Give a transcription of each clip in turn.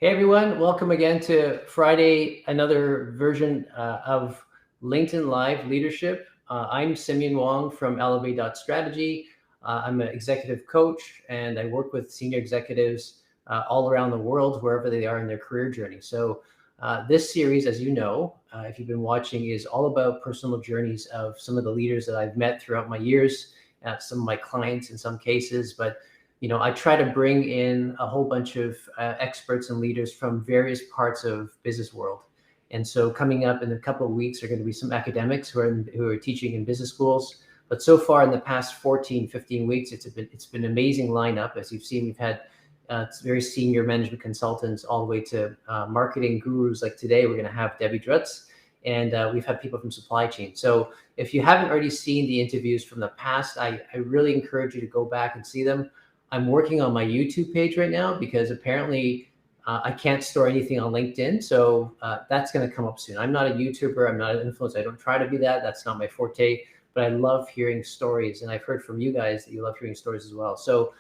Hey everyone, welcome again to Friday, another version of LinkedIn Live Leadership. I'm Simeon Wong from Elevate.Strategy. I'm an executive coach and I work with senior executives all around the world, wherever they are in their career journey. So this series, as you know, if you've been watching, is all about personal journeys of some of the leaders that I've met throughout my years, some of my clients in some cases, but I try to bring in a whole bunch of experts and leaders from various parts of business world. And so coming up in a couple of weeks are going to be some academics who are teaching in business schools. But so far in the past 14, 15 weeks, it's been an amazing lineup. As you've seen, we've had very senior management consultants all the way to marketing gurus. Like today, we're going to have Debbie Drutz, and we've had people from supply chain. So if you haven't already seen the interviews from the past, I really encourage you to go back and see them. I'm working on my YouTube page right now because apparently I can't store anything on LinkedIn. So that's going to come up soon. I'm not a YouTuber. I'm not an influencer. I don't try to be that. That's not my forte. But I love hearing stories. And I've heard from you guys that you love hearing stories as well. So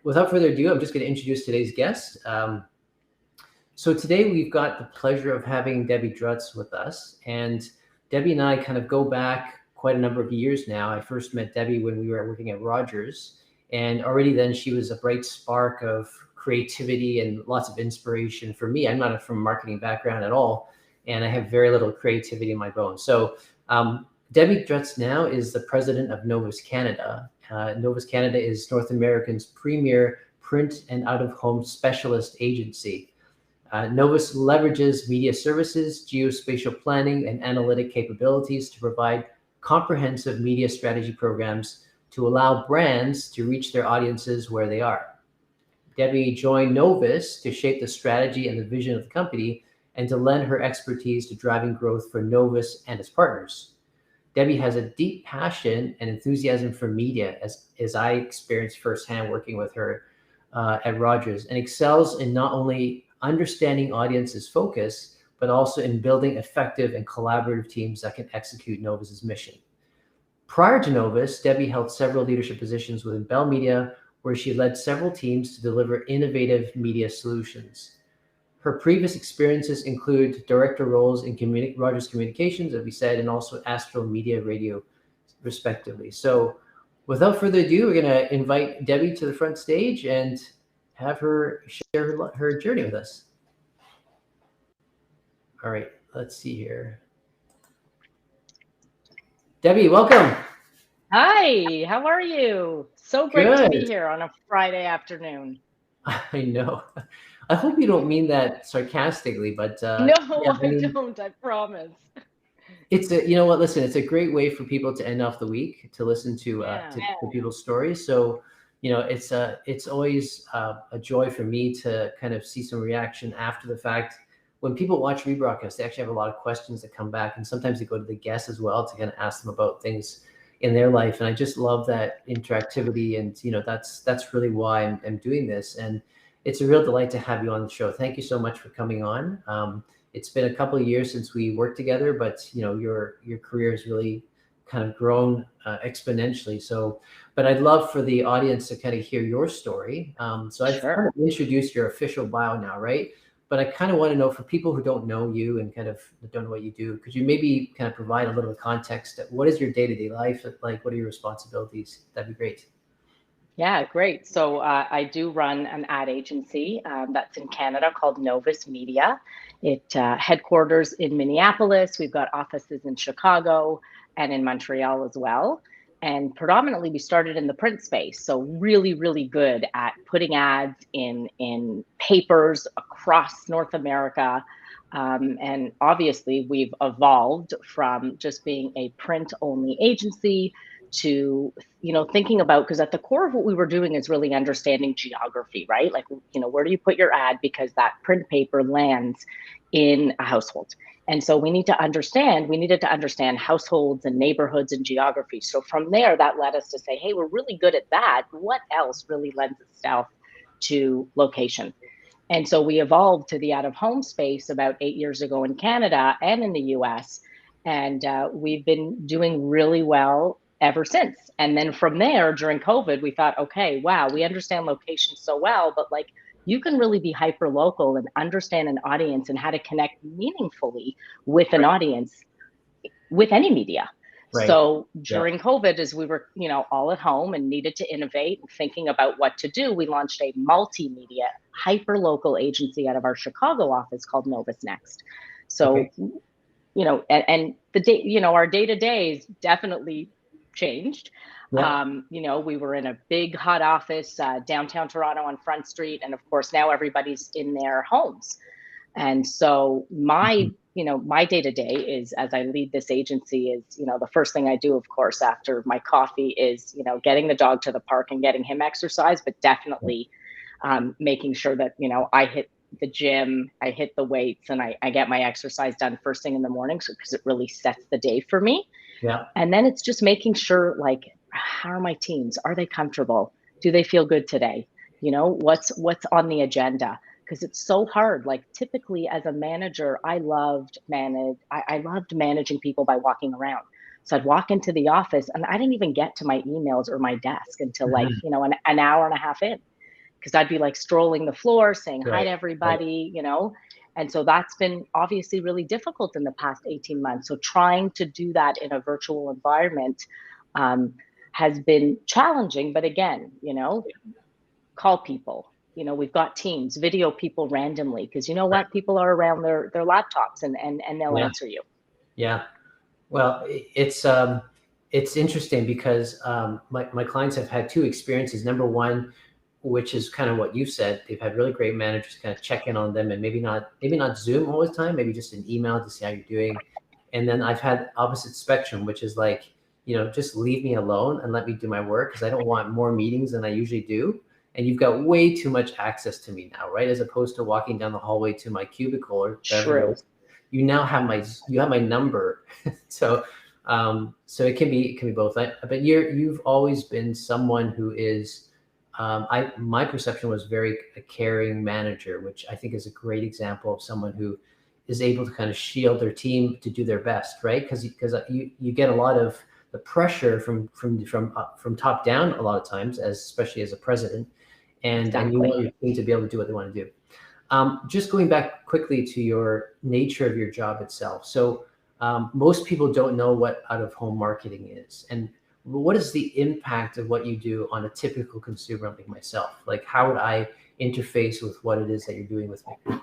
without further ado, I'm just going to introduce today's guest. So today we've got the pleasure of having Debbie Drutz with us. And Debbie and I kind of go back quite a number of years now. I first met Debbie when we were working at Rogers. And already then she was a bright spark of creativity and lots of inspiration for me. I'm not from a marketing background at all, and I have very little creativity in my bones. So Debbie Drutz now is the president of Novus Canada. Novus Canada is North America's premier print and out-of-home specialist agency. Novus leverages media services, geospatial planning, and analytic capabilities to provide comprehensive media strategy programs to allow brands to reach their audiences where they are. Debbie joined Novus to shape the strategy and the vision of the company and to lend her expertise to driving growth for Novus and its partners. Debbie has a deep passion and enthusiasm for media, as I experienced firsthand working with her at Rogers, and excels in not only understanding audiences' focus, but also in building effective and collaborative teams that can execute Novus's mission. Prior to Novus, Debbie held several leadership positions within Bell Media, where she led several teams to deliver innovative media solutions. Her previous experiences include director roles in Rogers Communications, as we said, and also Astral Media Radio, respectively. So without further ado, we're going to invite Debbie to the front stage and have her share her journey with us. All right, let's see here. Debbie, welcome. Hi, how are you? So great to be here on a Friday afternoon. I know. I hope you don't mean that sarcastically, but no, yeah, I don't. I promise. It's you know what? Listen, it's a great way for people to end off the week to listen to people's stories. So it's always a joy for me to kind of see some reaction after the fact. When people watch rebroadcast, they actually have a lot of questions that come back, and sometimes they go to the guests as well to kind of ask them about things in their life. And I just love that interactivity. And, that's really why I'm doing this. And it's a real delight to have you on the show. Thank you so much for coming on. It's been a couple of years since we worked together, but, your career has really kind of grown exponentially. So, but I'd love for the audience to kind of hear your story. So I've kind of introduced your official bio now, right? But I kind of want to know, for people who don't know you and kind of don't know what you do, could you maybe kind of provide a little context? What is your day-to-day life like? What are your responsibilities? That'd be great. Yeah, great. So I do run an ad agency that's in Canada called Novus Media. It headquarters in Minneapolis. We've got offices in Chicago and in Montreal as well. And predominantly, we started in the print space. So really, really good at putting ads in papers across North America. And obviously, we've evolved from just being a print-only agency to, thinking about, because at the core of what we were doing is really understanding geography, right? Like, where do you put your ad? Because that print paper lands in a household. And so we needed to understand households and neighborhoods and geography. So from there, that led us to say, hey, we're really good at that. What else really lends itself to location? And so we evolved to the out-of-home space about 8 years ago in Canada and in the US. And we've been doing really well ever since. And then from there, during COVID, we thought, okay, wow, we understand location so well, but you can really be hyper local and understand an audience and how to connect meaningfully with an audience with any media. Right. So Yeah. during COVID, as we were, all at home and needed to innovate and thinking about what to do, we launched a multimedia hyper local agency out of our Chicago office called Novus Next. So, Okay. and the day, our day to days definitely changed. Yeah. We were in a big hot office downtown Toronto on Front Street, and of course now everybody's in their homes. And so Mhm. my day to day is, as I lead this agency, is, the first thing I do, of course, after my coffee is, getting the dog to the park and getting him exercise, but definitely making sure that, I hit the gym, I hit the weights, and I get my exercise done first thing in the morning, because it really sets the day for me. Yeah. And then it's just making sure, like, how are my teams? Are they comfortable? Do they feel good today? What's on the agenda? Because it's so hard. Like, typically as a manager, I loved managing people by walking around. So I'd walk into the office and I didn't even get to my emails or my desk until, like, Mhm. an hour and a half in, because I'd be like strolling the floor, saying hi Right. to Right. everybody. And so that's been obviously really difficult in the past 18 months. So trying to do that in a virtual environment um, has been challenging. But again, call people. We've got teams, video people randomly, because you know Right. what? People are around their laptops, and they'll Yeah. answer you. Yeah. Well, it's interesting because my clients have had two experiences. Number one, which is kind of what you said, they've had really great managers kind of check in on them, and maybe not Zoom all the time, maybe just an email to see how you're doing. And then I've had opposite spectrum, which is like, just leave me alone and let me do my work, because I don't want more meetings than I usually do. And you've got way too much access to me now, right? As opposed to walking down the hallway to my cubicle or wherever it True. is. You have my number. So it can be both. But you've always been someone who is, my perception was very a caring manager, which I think is a great example of someone who is able to kind of shield their team to do their best, right? Because you get a lot of the pressure from top down a lot of times, especially as a president, and you Exactly. want your team to be able to do what they want to do. Just going back quickly to your nature of your job itself. So most people don't know what out-of-home marketing is. And what is the impact of what you do on a typical consumer like myself? Like, how would I interface with what it is that you're doing with me?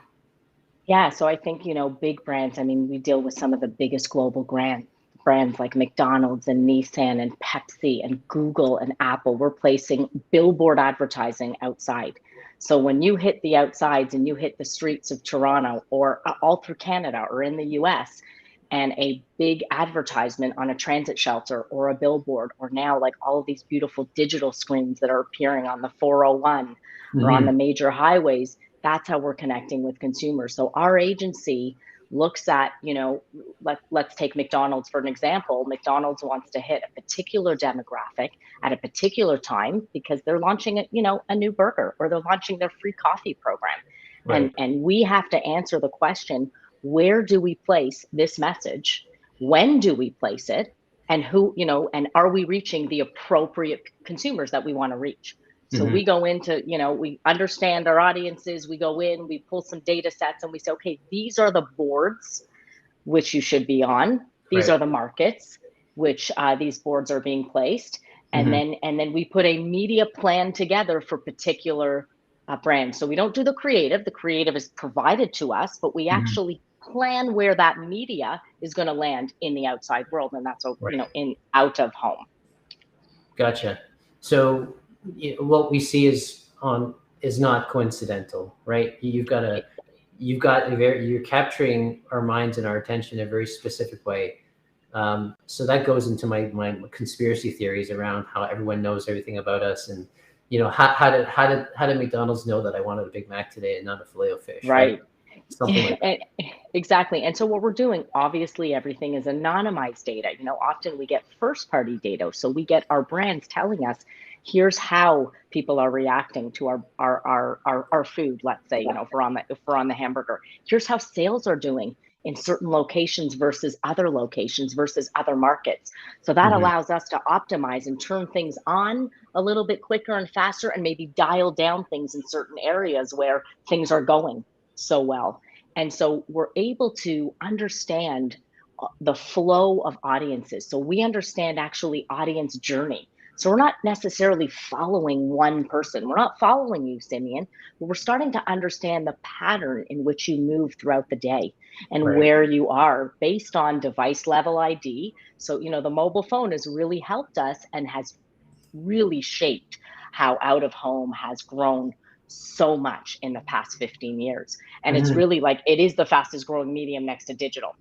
Yeah, so I think, big brands, I mean, we deal with some of the biggest global brands like McDonald's and Nissan and Pepsi and Google and Apple. We're placing billboard advertising outside. So when you hit the outsides and you hit the streets of Toronto, or all through Canada or in the US, and a big advertisement on a transit shelter or a billboard, or now like all of these beautiful digital screens that are appearing on the 401 or on Hmm. the major highways, that's how we're connecting with consumers. So our agency looks at, let's take McDonald's for an example. McDonald's wants to hit a particular demographic at a particular time because they're launching a new burger, or they're launching their free coffee program. Right. And we have to answer the question, where do we place this message? When do we place it? And and are we reaching the appropriate consumers that we want to reach? So Hmm. we go into, we understand our audiences, we go in, we pull some data sets, and we say, okay, these are the boards which you should be on. These Right. are the markets which these boards are being placed. And Hmm. then we put a media plan together for particular brands. So we don't do the creative. The creative is provided to us, but we Hmm. actually plan where that media is going to land in the outside world, and that's Right. in out of home. Gotcha. So what we see is not coincidental, right? You're capturing our minds and our attention in a very specific way. So that goes into my conspiracy theories around how everyone knows everything about us, and how did McDonald's know that I wanted a Big Mac today and not a filet of fish, right? Right. Something like that. And- exactly. And so what we're doing, obviously everything is anonymized data. Often we get first party data. So we get our brands telling us, here's how people are reacting to our food, let's say, if we're on the hamburger. Here's how sales are doing in certain locations versus other locations versus other markets. So that Mhm. allows us to optimize and turn things on a little bit quicker and faster, and maybe dial down things in certain areas where things are going so well. And so we're able to understand the flow of audiences. So we understand actually audience journey. So we're not necessarily following one person. We're not following you, Simeon, but we're starting to understand the pattern in which you move throughout the day and Right. where you are based on device level ID. So, the mobile phone has really helped us and has really shaped how out of home has grown so much in the past 15 years. And it's Mhm. really like, it is the fastest growing medium next to digital,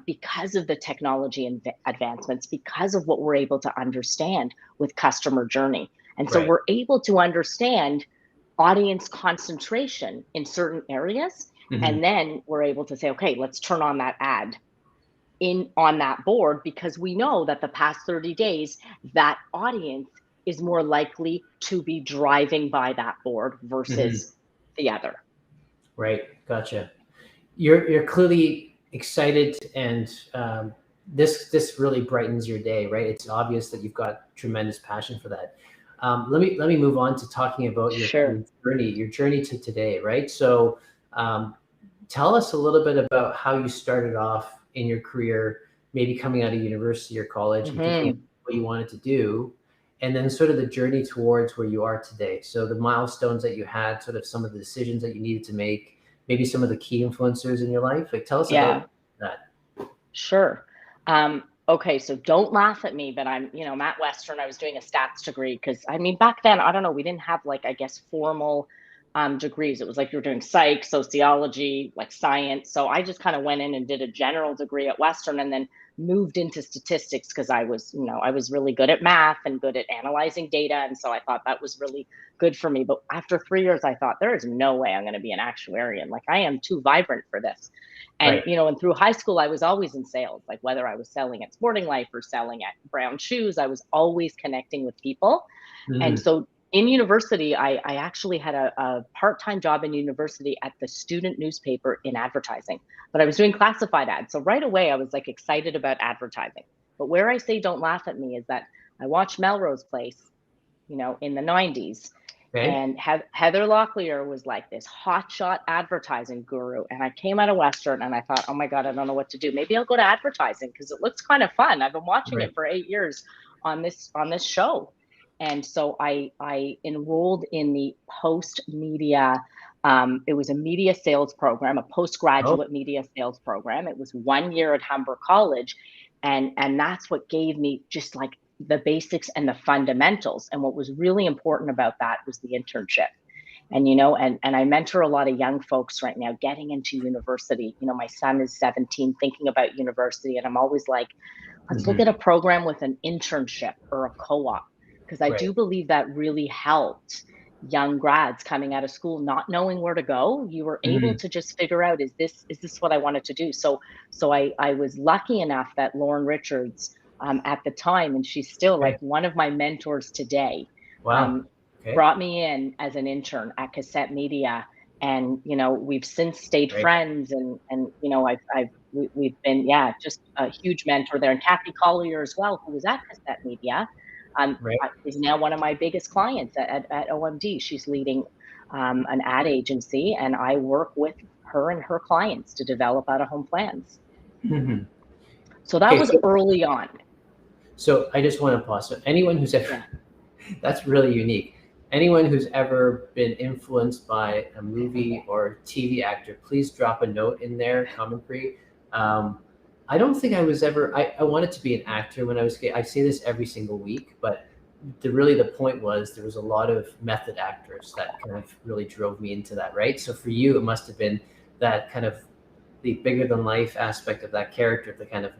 because of the technology and advancements, because of what we're able to understand with customer journey. And so Right. we're able to understand audience concentration in certain areas. Mhm. And then we're able to say, okay, let's turn on that ad in on that board, because we know that the past 30 days, that audience is more likely to be driving by that board Mhm. versus the other. Right. Gotcha. You're clearly excited, and this really brightens your day, right? It's obvious that you've got tremendous passion for that. Let me move on to talking about Sure. your journey to today, right? So, um, tell us a little bit about how you started off in your career, maybe coming out of university or college and thinking of Hmm. what you wanted to do, and then sort of the journey towards where you are today. So the milestones that you had, sort of some of the decisions that you needed to make, maybe some of the key influencers in your life. Like, tell us Yeah. about that. Sure. Okay, so don't laugh at me, but I'm at Western. I was doing a stats degree because I mean, back then, I don't know, we didn't have like, I guess, formal degrees. It was like you were doing psych, sociology, like science. So I just kind of went in and did a general degree at Western and then moved into statistics because I was really good at math and good at analyzing data. And so I thought that was really good for me. But after 3 years, I thought there is no way I'm going to be an actuarian. Like I am too vibrant for this. And, Right. and through high school, I was always in sales, like whether I was selling at Sporting Life or selling at Brown Shoes, I was always connecting with people. And Mhm. so in university, I actually had a part-time job in university at the student newspaper in advertising, but I was doing classified ads. So right away, I was like excited about advertising. But where I say don't laugh at me is that I watched Melrose Place, in the 90s. Okay. And Heather Locklear was like this hotshot advertising guru. And I came out of Western and I thought, oh my God, I don't know what to do. Maybe I'll go to advertising because it looks kind of fun. I've been watching Right. it for 8 years on this show. And so I enrolled in the post media. It was a media sales program, a Oh. postgraduate media sales program. It was 1 year at Humber College. And that's what gave me just like the basics and the fundamentals. And what was really important about that was the internship. And I mentor a lot of young folks right now getting into university. My son is 17 thinking about university, and I'm always like, let's look Mhm. at a program with an internship or a co-op, because I Right. do believe that really helped young grads coming out of school not knowing where to go. You were able Mhm. to just figure out, is this what I wanted to do? So I was lucky enough that Lauren Richards, at the time, and she's still like Okay. one of my mentors today, Wow. um, Okay. brought me in as an intern at Cassette Media. And we've since stayed Right. friends, and we've been, yeah, just a huge mentor there. And Kathy Collier as well, who was at Cassette Media, Right. is now one of my biggest clients at OMD. She's leading an ad agency, and I work with her and her clients to develop out of home plans. Mhm. So that Okay. was So, early on. so I just want to pause. So anyone who's ever, Yeah. that's really unique. Anyone who's ever been influenced by a movie or TV actor, please drop a note in there, commentary. Um, I don't think I was ever. I wanted to be an actor when I was a kid. I say this every single week, but the point was there was a lot of method actors that kind of really drove me into that, right? So for you, it must have been that kind of the bigger than life aspect of that character that kind of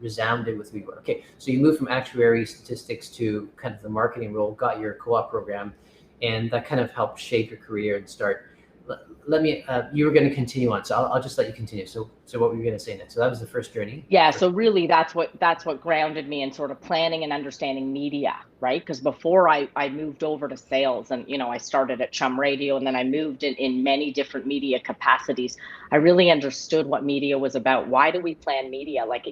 resounded with who you were. Okay, so you moved from actuary statistics to kind of the marketing role, got your co-op program, and that kind of helped shape your career and start let me, you were going to continue on, so I'll just let you continue. So what were you going to say next? So that was the first journey. Yeah. So really that's what grounded me in sort of planning and understanding media, right? Because before I moved over to sales, and, I started at Chum Radio, and then I moved in many different media capacities. I really understood what media was about. Why do we plan media? Like,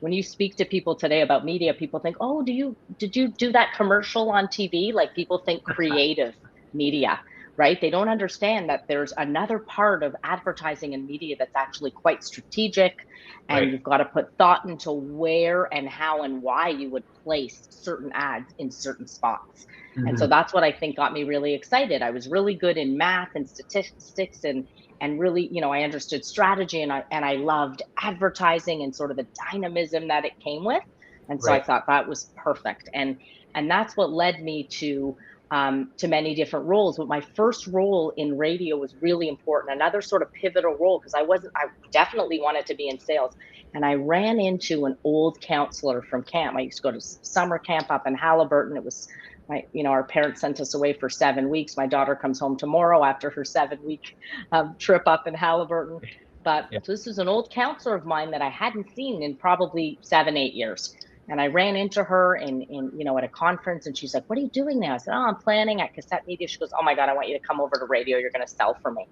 when you speak to people today about media, people think, oh, did you do that commercial on TV? Like, people think creative media, right? They don't understand that there's another part of advertising and media that's actually quite strategic, and Right. you've got to put thought into where and how and why you would place certain ads in certain spots. And so that's what I think got me really excited. I was really good in math and statistics, and really, I understood strategy, and I loved advertising and sort of the dynamism that it came with. And so I Right. thought that was perfect. And that's what led me to many different roles. But my first role in radio was really important. Another sort of pivotal role, because I definitely wanted to be in sales. And I ran into an old counselor from camp. I used to go to summer camp up in Halliburton. It was our parents sent us away for 7 weeks. My daughter comes home tomorrow after her 7-week trip up in Halliburton. But Yeah. so this is an old counselor of mine that I hadn't seen in probably 7-8 years. And I ran into her at a conference, and she's like, "What are you doing now?" I said, "Oh, I'm planning at Cassette Media." She goes, "Oh my God, I want you to come over to radio. You're going to sell for me."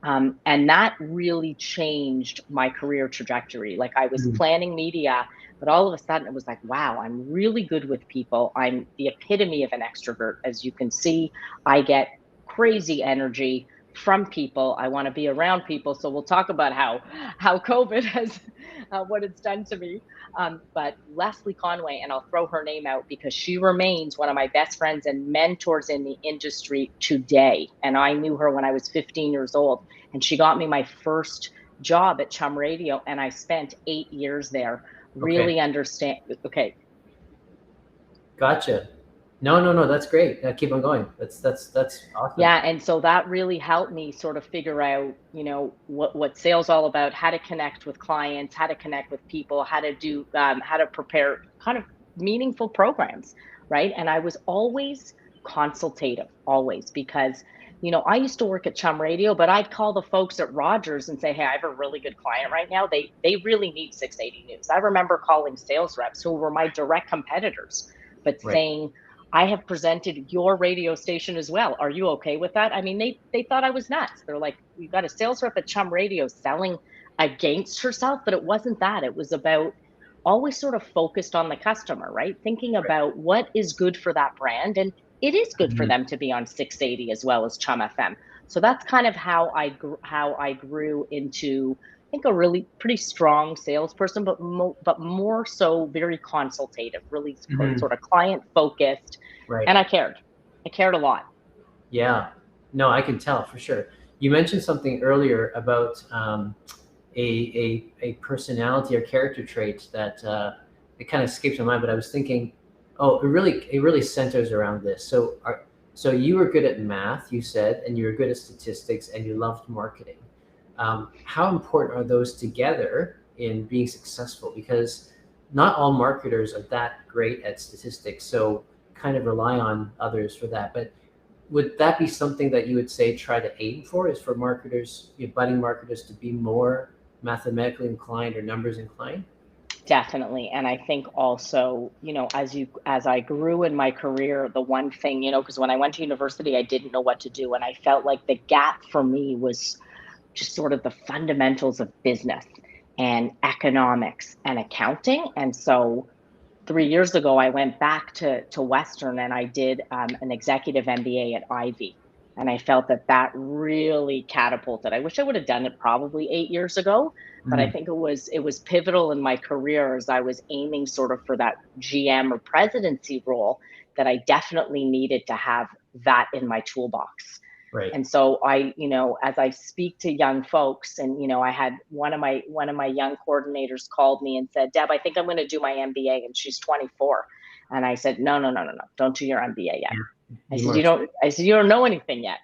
And that really changed my career trajectory. Like, I was planning media, but all of a sudden it was like, wow, I'm really good with people. I'm the epitome of an extrovert. As you can see, I get crazy energy from people. I want to be around people. So we'll talk about how COVID has what it's done to me. But Leslie Conway, and I'll throw her name out because she remains one of my best friends and mentors in the industry today. And I knew her when I was 15 years old. And she got me my first job at Chum Radio, and I spent 8 years there. Really understand. Okay. Gotcha. No, that's great. Keep on going. That's awesome. Yeah, and so that really helped me sort of figure out, what sales all about, how to connect with clients, how to connect with people, how to prepare kind of meaningful programs, right? And I was always consultative, always, because I used to work at Chum Radio, but I'd call the folks at Rogers and say, "Hey, I have a really good client right now. They really need 680 News." I remember calling sales reps who were my direct competitors, but saying, "I have presented your radio station as well. Are you okay with that?" I mean, they thought I was nuts. They're like, "You got a sales rep at Chum Radio selling against herself," but it wasn't that. It was about always sort of focused on the customer, right? Thinking about what is good for that brand, and it is good for them to be on 680 as well as Chum FM. So that's kind of how I grew into, I think, a really pretty strong salesperson, but more so very consultative, really sort of client focused. Right. And I cared a lot. Yeah, no, I can tell for sure. You mentioned something earlier about a personality or character trait that it kind of escapes my mind, but I was thinking, oh, it really centers around this. So you were good at math, you said, and you were good at statistics, and you loved marketing. How important are those together in being successful? Because not all marketers are that great at statistics, so kind of rely on others for that. But would that be something that you would say try to aim for, is for marketers, budding marketers, to be more mathematically inclined or numbers inclined? Definitely. And I think also, as I grew in my career, the one thing, because when I went to university, I didn't know what to do. And I felt like the gap for me was just sort of the fundamentals of business and economics and accounting. And so 3 years ago, I went back to Western, and I did an executive MBA at Ivy. And I felt that really catapulted. I wish I would have done it probably 8 years ago, but I think it was pivotal in my career as I was aiming sort of for that GM or presidency role, that I definitely needed to have that in my toolbox. Right. And so as I speak to young folks, and, I had one of my young coordinators called me and said, "Deb, I think I'm going to do my MBA." And she's 24. And I said, no, don't do your MBA yet. I said, you don't know anything yet.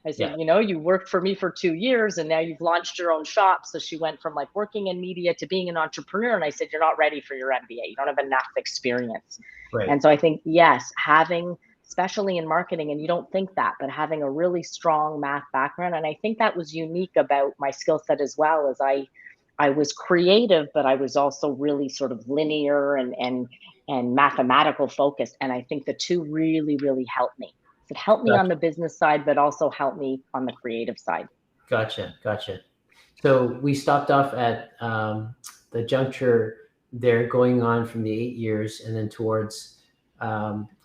I said, you worked for me for 2 years, and now you've launched your own shop. So she went from like working in media to being an entrepreneur. And I said, you're not ready for your MBA. You don't have enough experience. Right. And so I think, yes, having especially in marketing, and you don't think that, but having a really strong math background. And I think that was unique about my skill set as well, as I was creative, but I was also really sort of linear and mathematical focused. And I think the two really, really helped me. It helped me on the business side, but also helped me on the creative side. Gotcha. So we stopped off at the juncture there, going on from the 8 years and then towards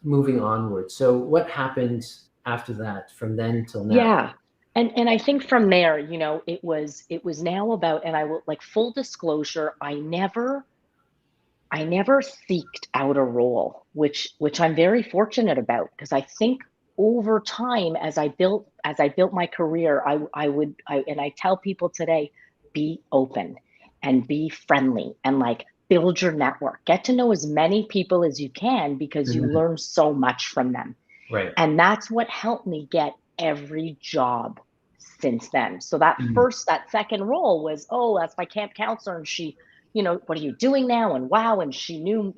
moving onward. So what happened after that, from then till now? Yeah. And I think from there, it was now about, and I will, like, full disclosure, I never seeked out a role, which I'm very fortunate about, because I think over time, as I built my career, and I tell people today, be open and be friendly and, like, build your network, get to know as many people as you can, because you learn so much from them. Right. And that's what helped me get every job since then. So that second role was, oh, that's my camp counselor, and she, what are you doing now? And wow, and she knew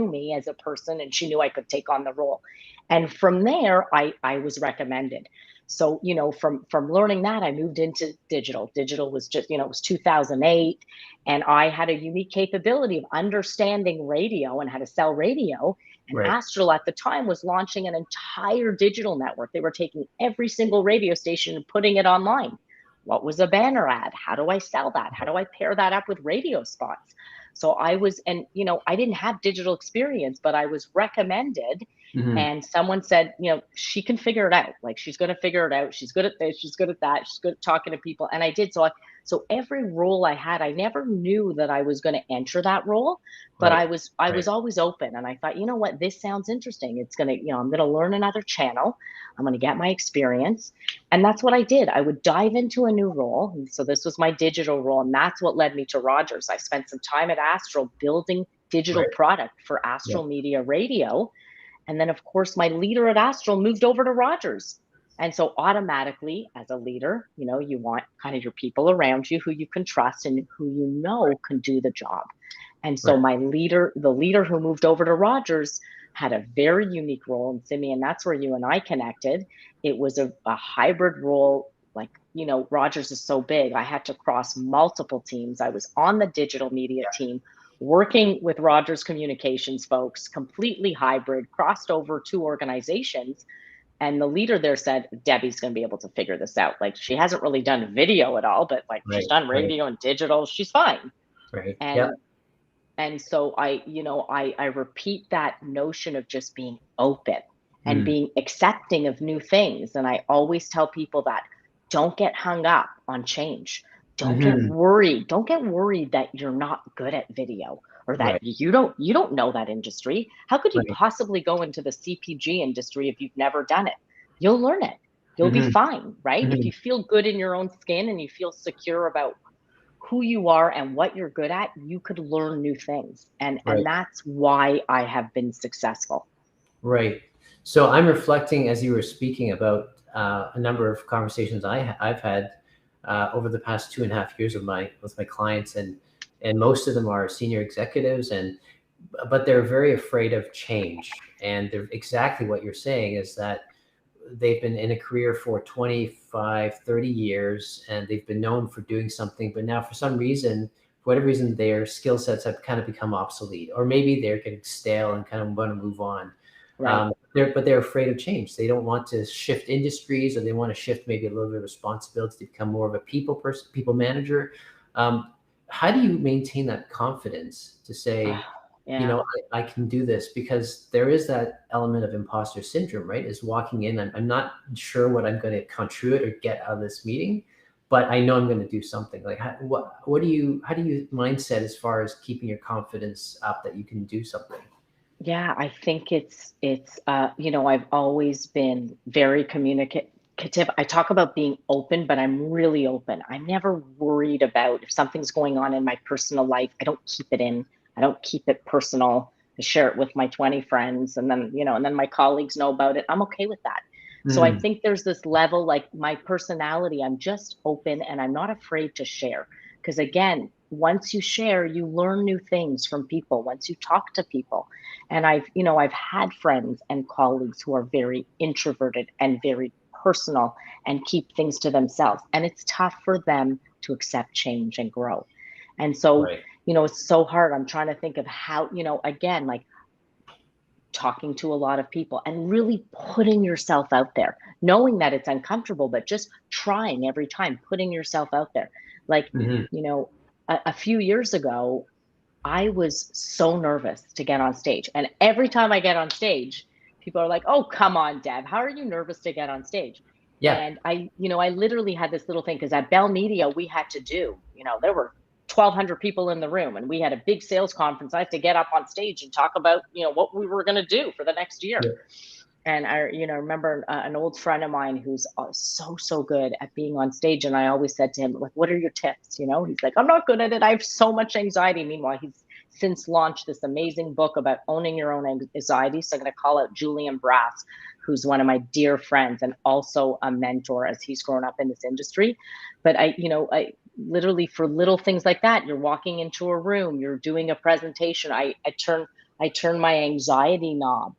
me as a person, and she knew I could take on the role. And from there, I was recommended. So, from learning that, I moved into digital. Digital was just, it was 2008, and I had a unique capability of understanding radio and how to sell radio. And Right. Astral at the time was launching an entire digital network. They were taking every single radio station and putting it online. What was a banner ad? How do I sell that? How do I pair that up with radio spots? So I was, and I didn't have digital experience, but I was recommended. And someone said, she can figure it out. Like, she's going to figure it out. She's good at this. She's good at that. She's good at talking to people. And I did. So every role I had, I never knew that I was going to enter that role, but I was always open. And I thought, you know what, this sounds interesting. It's going to, I'm going to learn another channel. I'm going to get my experience. And that's what I did. I would dive into a new role. And so this was my digital role. And that's what led me to Rogers. I spent some time at Astral building digital product for Astral Media Radio. And then, of course, my leader at Astral moved over to Rogers. And so automatically, as a leader, you want kind of your people around you who you can trust and who can do the job. And so the leader who moved over to Rogers had a very unique role. And Simeon, that's where you and I connected. It was a hybrid role. Like, Rogers is so big, I had to cross multiple teams. I was on the digital media team, working with Rogers communications folks, completely hybrid, crossed over 2 organizations. And the leader there said, Debbie's going to be able to figure this out. Like, she hasn't really done video at all, but she's done radio and digital. She's fine. Right. And so I repeat that notion of just being open and being accepting of new things. And I always tell people that don't get hung up on change. Don't get worried. Don't get worried that you're not good at video, or that you don't know that industry. How could you possibly go into the CPG industry if you've never done it? You'll learn it. You'll be fine, right? If you feel good in your own skin and you feel secure about who you are and what you're good at, you could learn new things. And that's why I have been successful. Right. So I'm reflecting, as you were speaking, about a number of conversations I've had over the past 2.5 years with my clients, and most of them are senior executives, but they're very afraid of change. And they're exactly what you're saying, is that they've been in a career for 25, 30 years, and they've been known for doing something, but now for some reason, for whatever reason, their skill sets have kind of become obsolete, or maybe they're getting stale and kind of want to move on. But they're afraid of change. They don't want to shift industries, or they want to shift maybe a little bit of responsibility to become more of a people manager. How do you maintain that confidence to say, I can do this? Because there is that element of imposter syndrome, right? Is walking in, I'm not sure what I'm going to contribute or get out of this meeting, but I know I'm going to do something. Like, how do you mindset as far as keeping your confidence up that you can do something? Yeah, I think it's I've always been very communicative. I talk about being open, but I'm really open. I'm never worried about if something's going on in my personal life. I don't keep it in. I don't keep it personal. I share it with my 20 friends, and then my colleagues know about it. I'm okay with that. So I think there's this level, like my personality, I'm just open and I'm not afraid to share. Because again, once you share, you learn new things from people once you talk to people. And I've had friends and colleagues who are very introverted and very personal and keep things to themselves. And it's tough for them to accept change and grow. And so, Right. it's so hard. I'm trying to think of how, again, like talking to a lot of people and really putting yourself out there, knowing that it's uncomfortable, but just trying every time, putting yourself out there. Like, Hmm. a few years ago, I was so nervous to get on stage. And every time I get on stage, people are like, "Oh, come on, Deb, how are you nervous to get on stage?" Yeah. And I literally had this little thing because at Bell Media, we had to do, there were 1,200 people in the room and we had a big sales conference. I had to get up on stage and talk about, what we were going to do for the next year. Yeah. And I, remember an old friend of mine who's so good at being on stage. And I always said to him, like, "What are your tips?" He's like, "I'm not good at it. I have so much anxiety." Meanwhile, he's since launched this amazing book about owning your own anxiety. So I'm going to call out Julian Brass, who's one of my dear friends and also a mentor as he's grown up in this industry. But I literally, for little things like that, you're walking into a room, you're doing a presentation. I turn my anxiety knob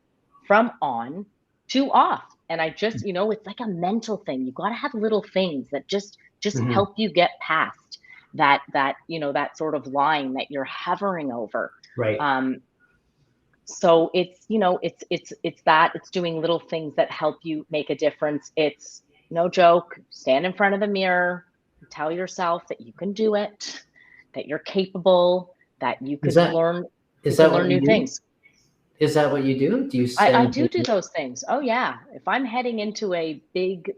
from on to off. And I just, it's like a mental thing. You got to have little things that just Hmm. help you get past that sort of line that you're hovering over. Right. So it's doing little things that help you make a difference. It's no joke. Stand in front of the mirror, tell yourself that you can do it, that you're capable, that you Is could that learn you is can that learn what you new do? things. Is that what you do? Do you I stand? do those things. Oh yeah. If I'm heading into a big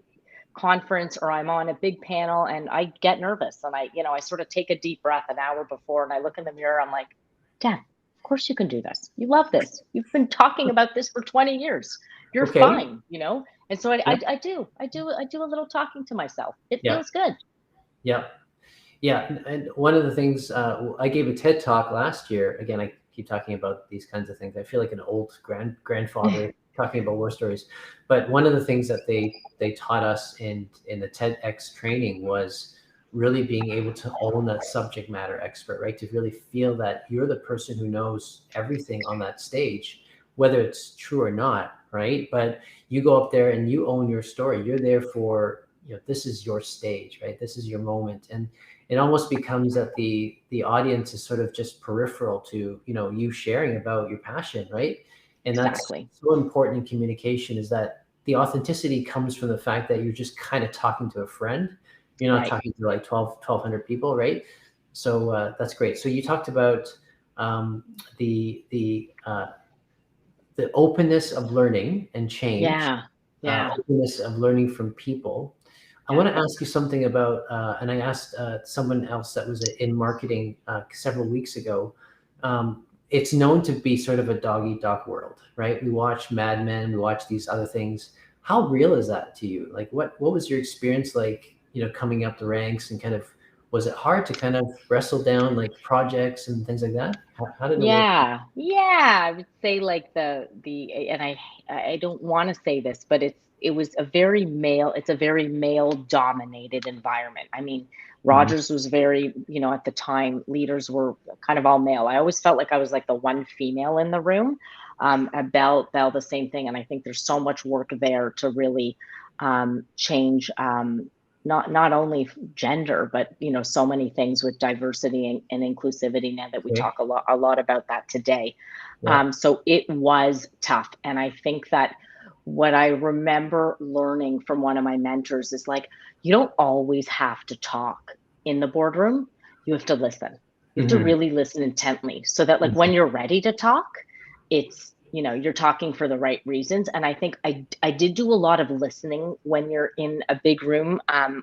conference or I'm on a big panel and I get nervous and I sort of take a deep breath an hour before and I look in the mirror, I'm like, "Dad, of course you can do this. You love this. You've been talking about this for 20 years. You're Okay. fine." And so I, Yeah. I, I do. I do a little talking to myself. It Yeah. feels good. Yeah. Yeah. And one of the things, I gave a TED talk last year. Again, I keep talking about these kinds of things. I feel like an old grandfather talking about war stories. But one of the things that they taught us in the TEDx training was really being able to own that subject matter expert, right? To really feel that you're the person who knows everything on that stage, whether it's true or not, right? But you go up there and you own your story. You're there for, this is your stage, right? This is your moment. And it almost becomes that the audience is sort of just peripheral to, you sharing about your passion, right? And that's Exactly. so important in communication, is that the authenticity comes from the fact that you're just kind of talking to a friend. You're not Right. talking to like 1,200 people, right? So that's great. So you talked about, um, the the openness of learning and change, Yeah. Yeah. openness of learning from people. I Yeah. want to ask you something about, and I asked someone else that was in marketing several weeks ago. It's known to be sort of a dog eat dog world, right? We watch Mad Men, we watch these other things. How real is that to you? Like, what was your experience like, coming up the ranks, and kind of, was it hard to kind of wrestle down like projects and things like that? How did it work? Yeah, yeah. I would say like and I don't want to say this, but it's a very male dominated environment. I mean, Mhm. Rogers was very, at the time, leaders were kind of all male. I always felt like I was like the one female in the room. At Bell, the same thing. And I think there's so much work there to really change, not only gender, but so many things with diversity and inclusivity now that we Okay. talk a lot about that today. Yeah. So it was tough. And I think that what I remember learning from one of my mentors is like, you don't always have to talk in the boardroom. You have to listen. You have to Hmm. really listen intently so that like when you're ready to talk, it's, you're talking for the right reasons. And I think I did do a lot of listening when you're in a big room,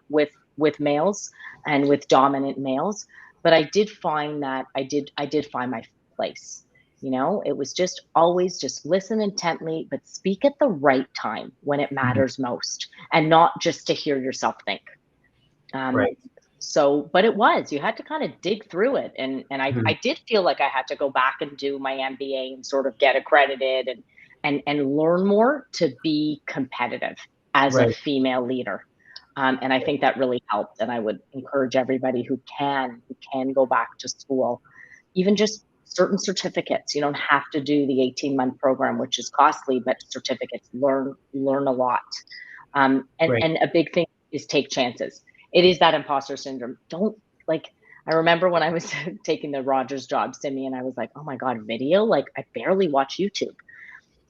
with males and with dominant males. But I did find that I did find my place. It was just always just listen intently, but speak at the right time when it Hmm. matters most, and not just to hear yourself think. Um, Right. but you had to kind of dig through it. And I Mhm. did feel like I had to go back and do my MBA and sort of get accredited and learn more to be competitive as a Right. female leader. And I think that really helped. And I would encourage everybody who can go back to school, even just certain certificates. You don't have to do the 18-month program, which is costly, but certificates, learn a lot. And a big thing is take chances. It is that imposter syndrome. I remember when I was taking the Rogers job, Simeon, I was like, oh my God, video? Like, I barely watch YouTube.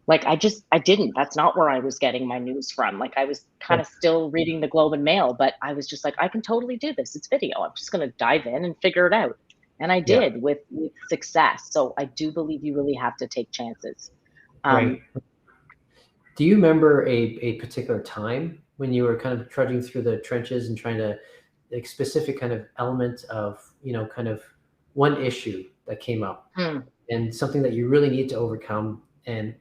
Like, I didn't. That's not where I was getting my news from. Like, I was kind of still reading the Globe and Mail, but I was just like, I can totally do this. It's video. I'm just going to dive in and figure it out. And I did with success. So I do believe you really have to take chances. Right. Do you remember a particular time when you were kind of trudging through the trenches and trying to, like, specific kind of element of, kind of one issue that came up and something that you really need to overcome, and,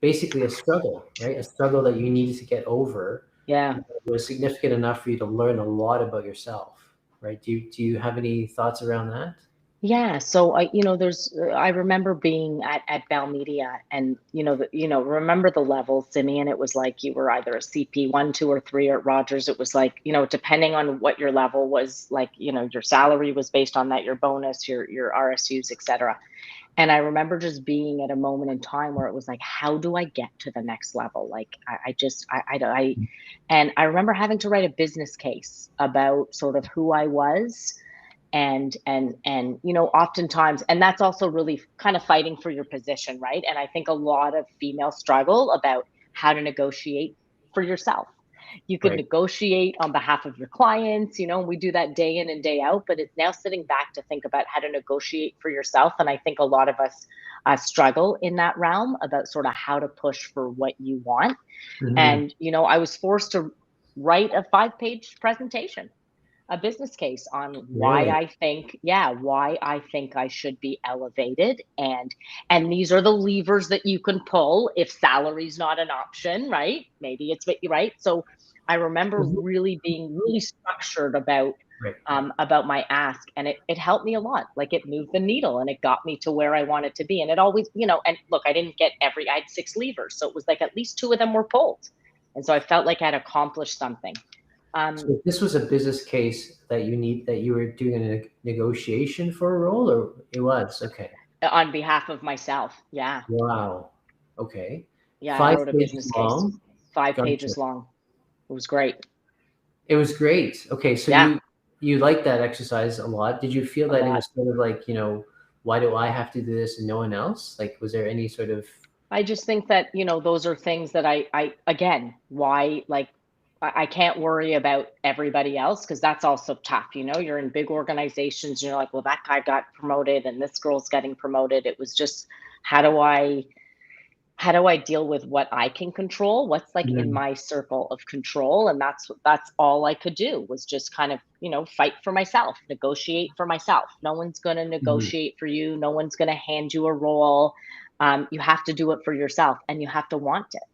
basically a struggle, right? A struggle that you needed to get over. Yeah. It was significant enough for you to learn a lot about yourself, right? Do you have any thoughts around that? Yeah. So I remember being at Bell Media, and remember the levels, Simeon. It was like you were either a CP 1, 2, or 3 at Rogers. It was like, depending on what your level was, like, your salary was based on that, your bonus, your RSUs, etc. And I remember just being at a moment in time where it was like, how do I get to the next level? Like, and I remember having to write a business case about sort of who I was, and oftentimes, and that's also really kind of fighting for your position, right? And I think a lot of females struggle about how to negotiate for yourself. You could negotiate on behalf of your clients, we do that day in and day out, but it's now sitting back to think about how to negotiate for yourself. And I think a lot of us struggle in that realm about sort of how to push for what you want. And I was forced to write a 5-page presentation, a business case on why I think I should be elevated. And these are the levers that you can pull if salary's not an option, right? Maybe it's right. So I remember really being really structured about my ask, and it helped me a lot. Like, it moved the needle and it got me to where I wanted to be. And it always, and look, I didn't get I had 6 levers. So it was like at least 2 of them were pulled. And so I felt like I'd accomplished something. So this was a business case that you were doing a negotiation for a role, or it was okay on behalf of myself. Yeah. Wow. Okay. Yeah. 5 I wrote a pages business long. case, 5 Gotcha. pages long. It was great. It was great. Okay. So you liked that exercise a lot. Did you feel that it was sort of like, why do I have to do this and no one else? Like, was there any sort of... I just think that, those are things that I can't worry about everybody else, because that's also tough. You're in big organizations and you're like, well, that guy got promoted and this girl's getting promoted. It was just, how do I deal with what I can control? What's like in my circle of control? And that's all I could do, was just kind of, fight for myself, negotiate for myself. No one's going to negotiate for you. No one's going to hand you a role. You have to do it for yourself, and you have to want it.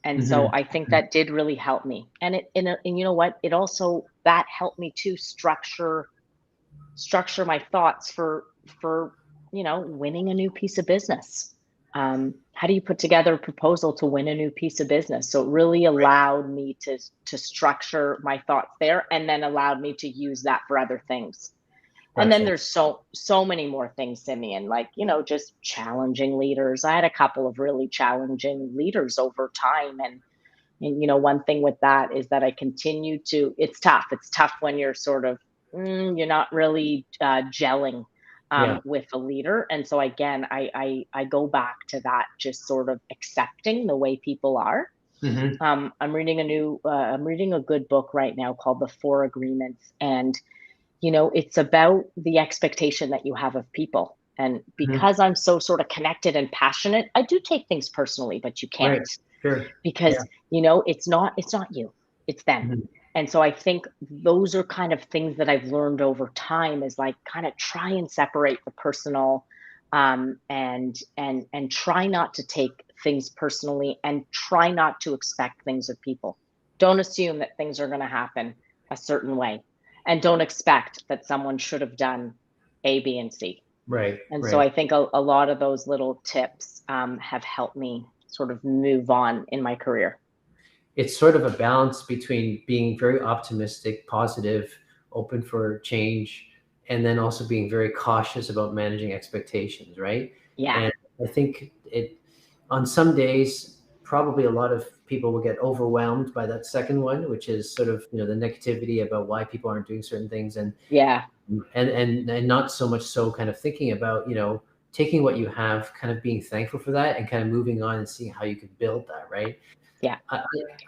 And so I think that did really help me. And you know what? It also, that helped me to structure my thoughts for winning a new piece of business. How do you put together a proposal to win a new piece of business? So it really allowed me to structure my thoughts there, and then allowed me to use that for other things. And then there's so many more things, Simeon, like, just challenging leaders. I had a couple of really challenging leaders over time. And one thing with that is that I continue to, it's tough. It's tough when you're sort of, you're not really gelling with a leader. And so again, I go back to that, just sort of accepting the way people are. I'm reading a good book right now called The 4 Agreements. And it's about the expectation that you have of people. And because I'm so sort of connected and passionate, I do take things personally, but you can't. Because, it's not you, it's them. And so I think those are kind of things that I've learned over time, is like, kind of try and separate the personal, and try not to take things personally, and try not to expect things of people. Don't assume that things are going to happen a certain way. And don't expect that someone should have done A, B, and C. So I think a lot of those little tips have helped me sort of move on in my career. it's sort of a balance between being very optimistic, positive, open for change, and then also being very cautious about managing expectations, right? Yeah. And I think on some days, probably a lot of people will get overwhelmed by that second one, which is sort of, the negativity about why people aren't doing certain things, and Yeah. not so much so kind of thinking about, taking what you have, kind of being thankful for that, and kind of moving on and seeing how you can build that, right? Yeah.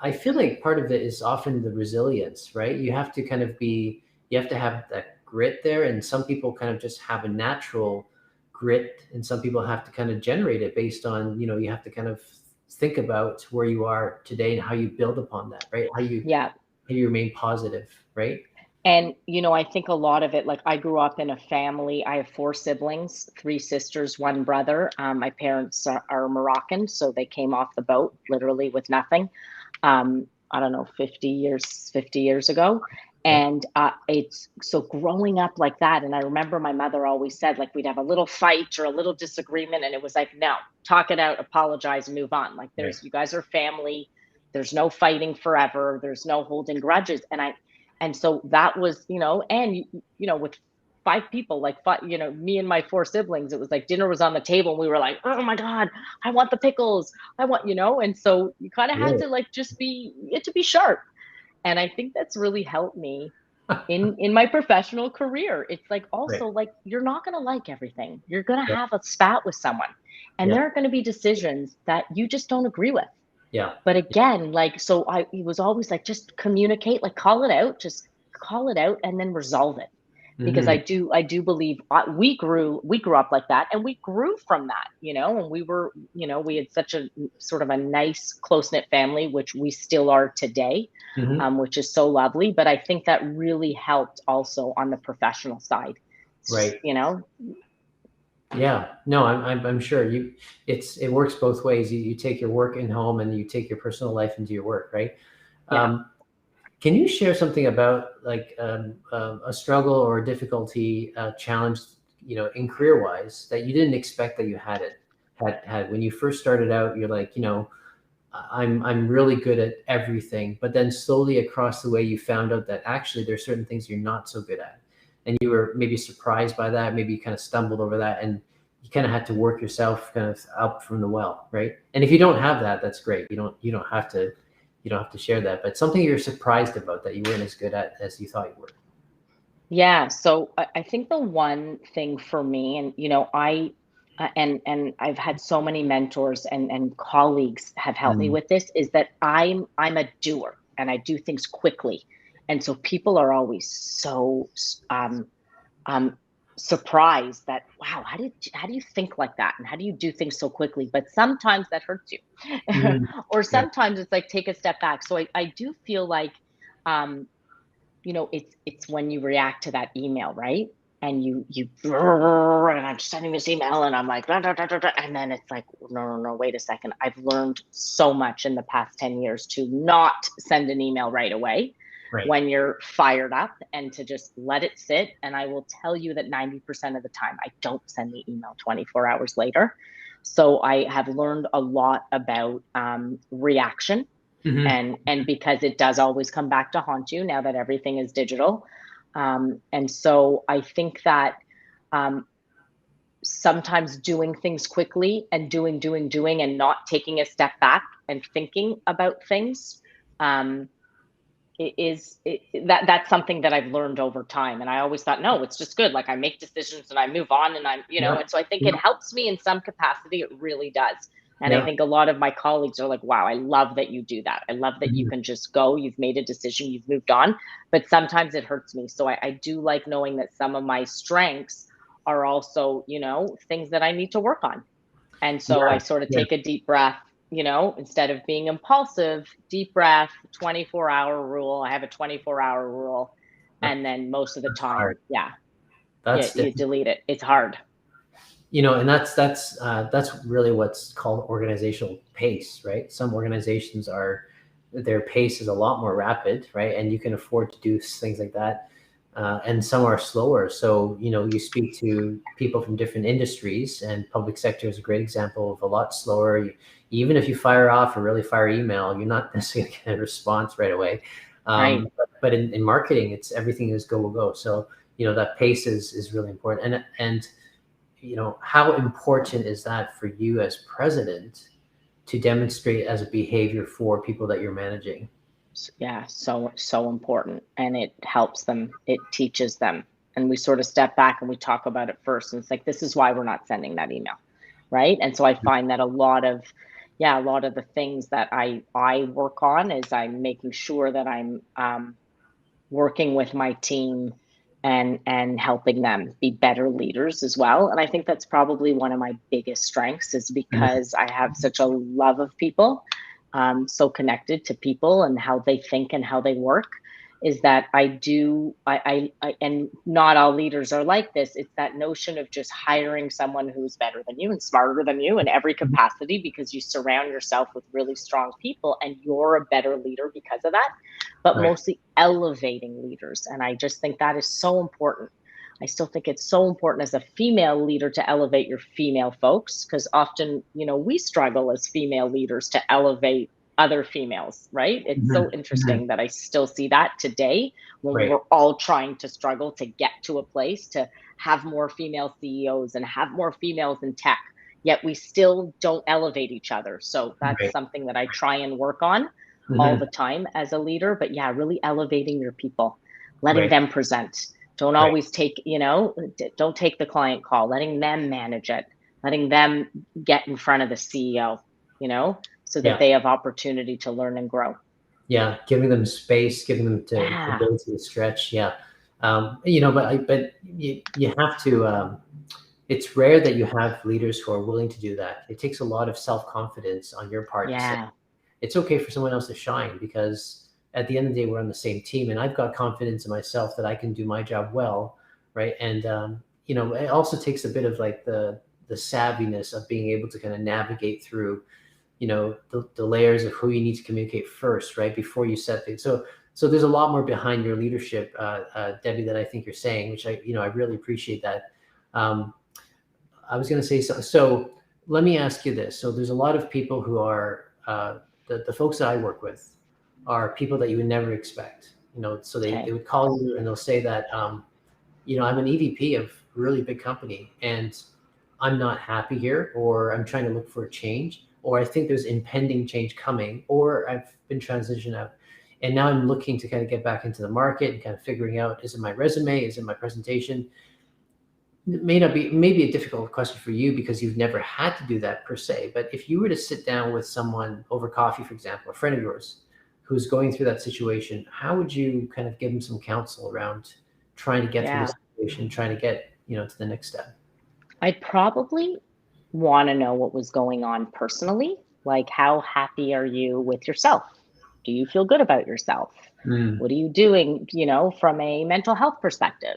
I feel like part of it is often the resilience, right? You have to have that grit there. And some people kind of just have a natural grit, and some people have to kind of generate it based on, you have to kind of think about where you are today and how you build upon that, right? How you remain positive, right? And, I think a lot of it, like I grew up in a family, I have 4 siblings, 3 sisters, 1 brother. My parents are Moroccan, so they came off the boat literally with nothing. I don't know, 50 years ago. And it's so growing up like that. And I remember my mother always said, like, we'd have a little fight or a little disagreement, and it was like, no, talk it out, apologize, move on. Like, you guys are family. There's no fighting forever. There's no holding grudges. And so that was, and with 5 people, like 5, me and my 4 siblings, it was like dinner was on the table and we were like, oh my God, I want the pickles. I want, and so you kind of had to like just be sharp. And I think that's really helped me in my professional career. It's like also like, you're not going to like everything. You're going to have a spat with someone, and there are going to be decisions that you just don't agree with. Yeah. But again, like, so he was always like, just communicate, like call it out, and then resolve it. Because I do believe we grew up like that, and we grew from that, and we were, we had such a sort of a nice close knit family, which we still are today, which is so lovely. But I think that really helped also on the professional side, Right. you. Yeah, no, I'm sure it works both ways. You take your work in home, and you take your personal life into your work, right? Yeah. Can you share something about like a struggle or a difficulty, challenge, in career wise, that you didn't expect that you had when you first started out? You're like, I'm really good at everything, but then slowly across the way you found out that actually there's certain things you're not so good at. And you were maybe surprised by that, maybe you kind of stumbled over that, and you kind of had to work yourself kind of up from the well, right? And if you don't have that, that's great. You don't have to share that, but something you're surprised about that you weren't as good at as you thought you were. Yeah. So I think the one thing for me, and and I've had so many mentors and colleagues have helped me with this, is that I'm a doer, and I do things quickly. And so people are always so surprised that, wow, how do you think like that, and how do you do things so quickly? But sometimes that hurts you, or sometimes it's like, take a step back. So I do feel like, it's when you react to that email, right? And and I'm sending this email, and I'm like, "Blah, blah, blah, blah, blah," and then it's like, no, wait a second. I've learned so much in the past 10 years to not send an email right away when you're fired up, and to just let it sit. And I will tell you that 90% of the time, I don't send the email 24 hours later. So I have learned a lot about reaction. And because it does always come back to haunt you now that everything is digital. And so I think that sometimes doing things quickly and doing and not taking a step back and thinking about things, that's something that I've learned over time. And I always thought, no, it's just good. Like, I make decisions and I move on, and and so I think it helps me in some capacity. It really does. And I think a lot of my colleagues are like, wow, I love that you do that. I love that you can just go, you've made a decision, you've moved on. But sometimes it hurts me. So I do like knowing that some of my strengths are also, things that I need to work on. And so I sort of take a deep breath, instead of being impulsive, deep breath, 24-hour rule. I have a 24-hour rule. And then most of the time, you delete it. It's hard. And that's really what's called organizational pace, right? Some organizations their pace is a lot more rapid, right? And you can afford to do things like that. and some are slower. So, you speak to people from different industries, and public sector is a great example of a lot slower. Even if you fire off a really fire email, you're not necessarily going to get a response right away. Right. But in marketing, it's everything is go, go, go. So, that pace is really important. And how important is that for you as president to demonstrate as a behavior for people that you're managing? Yeah, so important. And it helps them, it teaches them. And we sort of step back and we talk about it first. And it's like, this is why we're not sending that email. Right. And so I find that a lot of the things that I work on is I'm making sure that I'm working with my team and helping them be better leaders as well. And I think that's probably one of my biggest strengths, is because I have such a love of people, so connected to people and how they think and how they work, is that I and not all leaders are like this. It's that notion of just hiring someone who's better than you and smarter than you in every capacity, because you surround yourself with really strong people and you're a better leader because of that, but Right. mostly elevating leaders. And I just think that is so important. I still think it's so important as a female leader to elevate your female folks, because often, we struggle as female leaders to elevate other females, right? It's so interesting that I still see that today, when Right. we're all trying to struggle to get to a place to have more female CEOs and have more females in tech, yet we still don't elevate each other. So that's Right. something that I try and work on all the time as a leader. But yeah, really elevating your people, letting Right. them present. Don't Right. always take, don't take the client call, letting them manage it, letting them get in front of the CEO, so that Yeah. they have opportunity to learn and grow. Yeah. Giving them space, giving them the Yeah. ability to stretch. Yeah. But you have to, it's rare that you have leaders who are willing to do that. It takes a lot of self-confidence on your part to say, Yeah. it's okay for someone else to shine, because at the end of the day, we're on the same team, and I've got confidence in myself that I can do my job well. Right. And, it also takes a bit of like the savviness of being able to kind of navigate through, the layers of who you need to communicate first, right, before you set things. So there's a lot more behind your leadership, Debbie, that I think you're saying, which I really appreciate that. I was going to say, so let me ask you this. So there's a lot of people who are, the folks that I work with are people that you would never expect, so they would call you and they'll say that, I'm an EVP of a really big company and I'm not happy here, or I'm trying to look for a change, or I think there's impending change coming, or I've been transitioned out. And now I'm looking to kind of get back into the market and kind of figuring out, is it my resume? Is it my presentation? It maybe a difficult question for you because you've never had to do that per se. But if you were to sit down with someone over coffee, for example, a friend of yours who's going through that situation, how would you kind of give them some counsel around trying to get through the situation, trying to get, to the next step? I'd probably want to know what was going on personally. Like, how happy are you with yourself? Do you feel good about yourself? What are you doing, from a mental health perspective?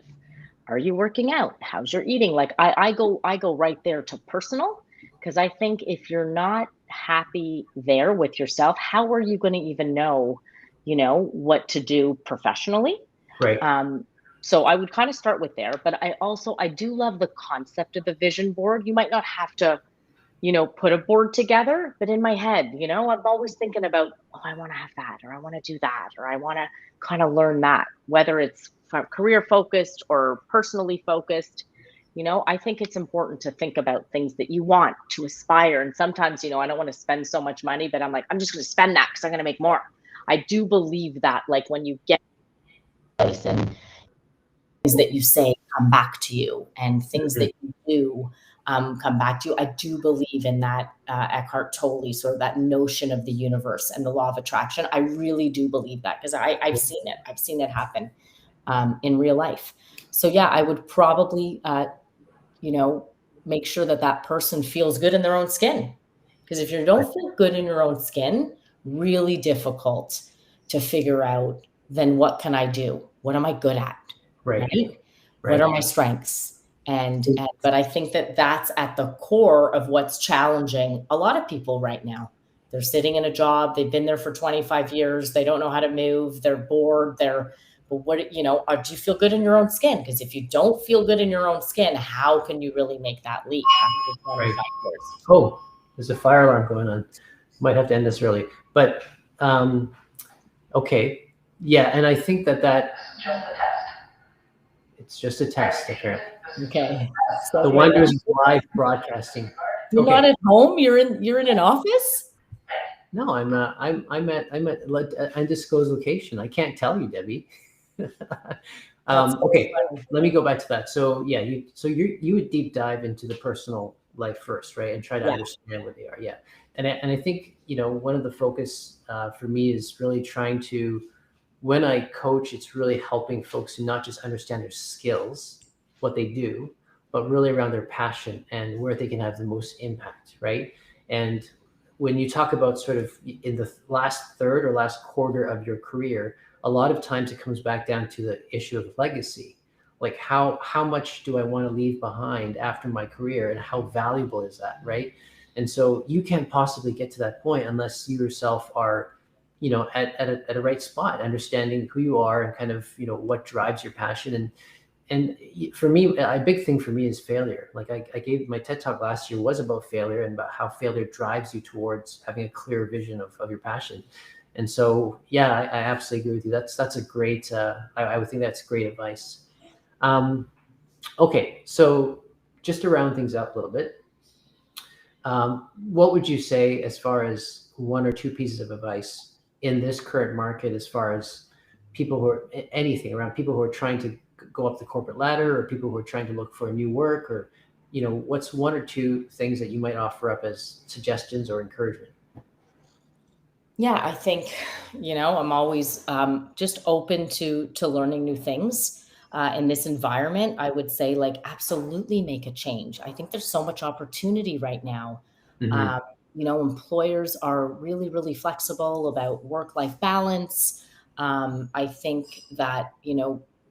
Are you working out? How's your eating? Like, I go right there to personal, because I think if you're not happy there with yourself, how are you going to even know, what to do professionally? Right. So I would kind of start with there, but I do love the concept of the vision board. You might not have to, put a board together, but in my head, I'm always thinking about, oh, I want to have that, or I want to do that, or I want to kind of learn that, whether it's career focused or personally focused. I think it's important to think about things that you want to aspire. And sometimes, I don't want to spend so much money, but I'm like, I'm just going to spend that because I'm going to make more. I do believe that, like, when you get place and things that you say come back to you, and things that you do come back to you. I do believe in that Eckhart Tolle, sort of that notion of the universe and the law of attraction. I really do believe that, because I've seen it. I've seen it happen in real life. So yeah, I would probably, make sure that that person feels good in their own skin. Because if you don't feel good in your own skin, really difficult to figure out, then what can I do? What am I good at? Right. What are my strengths? But I think that that's at the core of what's challenging a lot of people right now. They're sitting in a job. They've been there for 25 years. They don't know how to move. They're bored. They're what, do you feel good in your own skin? Because if you don't feel good in your own skin, how can you really make that leap after 25 years? Oh, there's a fire alarm going on. Might have to end this early, but okay. Yeah, and I think that it's just a test, apparently. Okay. The wonder is live broadcasting. You're not at home. You're in an office. No, I'm at undisclosed location. I can't tell you, Debbie. Okay, let me go back to that. So yeah, you would deep dive into the personal life first, right, and try to understand what they are. Yeah, and I think one of the focus for me is really trying to, when I coach, it's really helping folks to not just understand their skills, what they do, but really around their passion and where they can have the most impact, right? And when you talk about sort of in the last third or last quarter of your career, a lot of times it comes back down to the issue of legacy. Like how much do I want to leave behind after my career, and how valuable is that, right? And so you can't possibly get to that point unless you yourself are, at a right spot, understanding who you are and kind of, what drives your passion. And for me, a big thing for me is failure. Like I gave my TED Talk last year was about failure and about how failure drives you towards having a clear vision of your passion. And so, yeah, I absolutely agree with you. That's a great, I would think that's great advice. Okay, so just to round things up a little bit, what would you say as far as one or two pieces of advice in this current market, as far as people who are anything around people who are trying to go up the corporate ladder, or people who are trying to look for new work, or, what's one or two things that you might offer up as suggestions or encouragement? Yeah, I think, I'm always just open to learning new things. In this environment, I would say, like, absolutely make a change. I think there's so much opportunity right now. Mm-hmm. Employers are really, really flexible about work-life balance. I think that,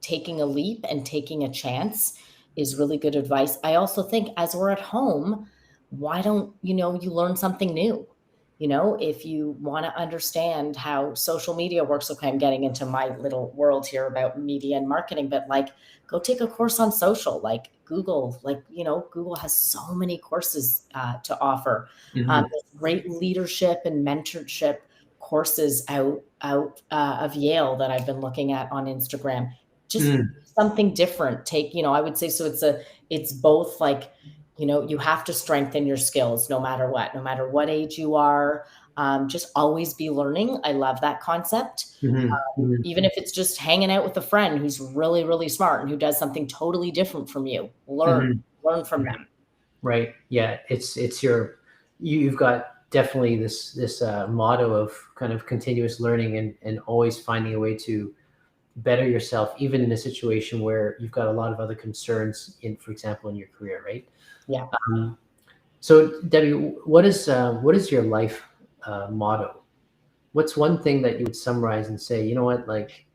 taking a leap and taking a chance is really good advice. I also think as we're at home, why don't, you learn something new? If you want to understand how social media works, okay, I'm getting into my little world here about media and marketing, but like, go take a course on social, like Google, Google has so many courses to offer. Mm-hmm. Great leadership and mentorship courses out of Yale that I've been looking at on Instagram. Just something different. I would say, so it's both like, you have to strengthen your skills no matter what age you are. Just always be learning. I love that concept. Mm-hmm. Even if it's just hanging out with a friend who's really, really smart and who does something totally different from you, learn from them. Right. Yeah. You've got definitely this motto of kind of continuous learning and always finding a way to better yourself, even in a situation where you've got a lot of other concerns for example, in your career, right? Yeah. So Debbie, what is your life motto? What's one thing that you would summarize and say, you know what, like,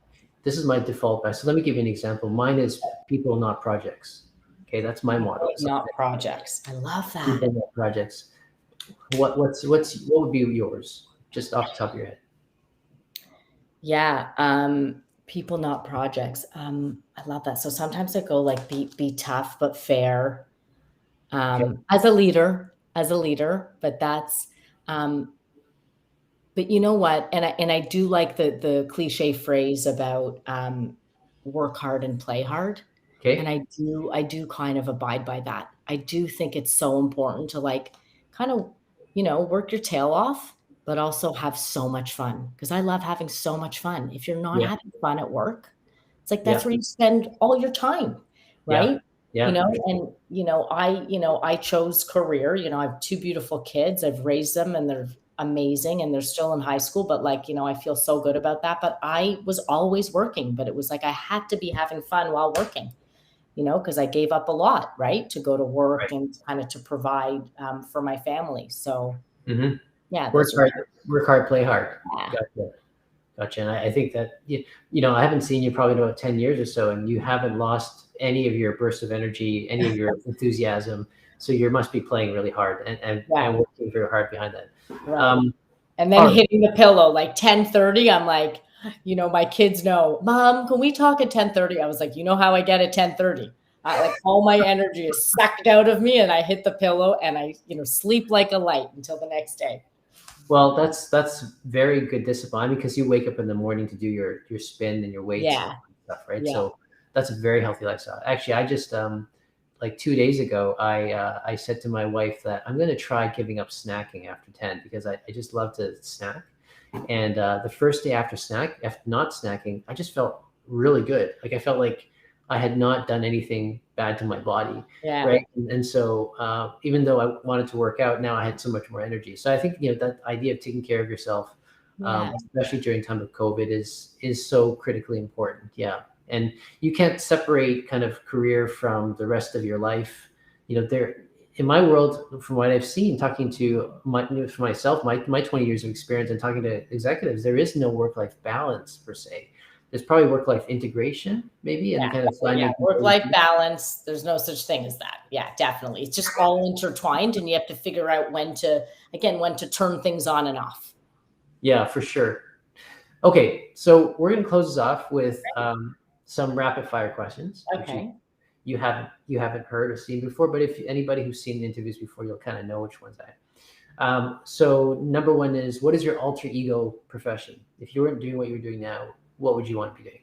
this is my default best. So let me give you an example. Mine is people, not projects. Okay, that's my motto. Not projects. I love that. People, not projects. What would be yours, just off the top of your head? Yeah. People, not projects. I love that. So sometimes I go like, be tough but fair. As a leader, but that's, but you know what? And I do like the cliche phrase about work hard and play hard. Okay. And I do kind of abide by that. I do think it's so important to, like, kind of, work your tail off, but also have so much fun, because I love having so much fun. If you're not having fun at work, it's like, that's where you spend all your time, right? Yeah. I chose career. I have two beautiful kids. I've raised them and they're amazing and they're still in high school, but like, I feel so good about that. But I was always working, but it was like I had to be having fun while working, because I gave up a lot, right, to go to work and kind of to provide for my family. So yeah, work hard, play hard. Yeah. Gotcha. And I think that, I haven't seen you probably about 10 years or so, and you haven't lost any of your bursts of energy, any of your enthusiasm. So you must be playing really hard and working very hard behind that. Right. And then hitting the pillow like 10:30, I'm like, My kids know, Mom, can we talk at 10:30? I was like, you know how I get at 10:30? Like all my energy is sucked out of me and I hit the pillow and I, sleep like a light until the next day. Well, that's very good discipline because you wake up in the morning to do your spin and your weights and stuff, right? Yeah. So that's a very healthy lifestyle. Actually, I just like 2 days ago, I said to my wife that I'm going to try giving up snacking after 10 because I just love to snack. And the first day after not snacking, I just felt really good. Like I felt like I had not done anything bad to my body, right? And so even though I wanted to work out, now I had so much more energy. So I think that idea of taking care of yourself, especially during time of COVID, is so critically important. Yeah, and you can't separate kind of career from the rest of your life. There in my world, from what I've seen, talking to for myself, my 20 years of experience and talking to executives, there is no work-life balance per se. There's probably work-life integration, maybe, and kind of finding work-life balance. There's no such thing as that. Yeah, definitely. It's just all intertwined, and you have to figure out when to turn things on and off. Yeah, for sure. Okay, so we're going to close this off with some rapid-fire questions. Okay. You haven't heard or seen before, but if anybody who's seen interviews before, you'll kind of know which ones so number one is, what is your alter ego profession? If you weren't doing what you're doing now, what would you want to be doing?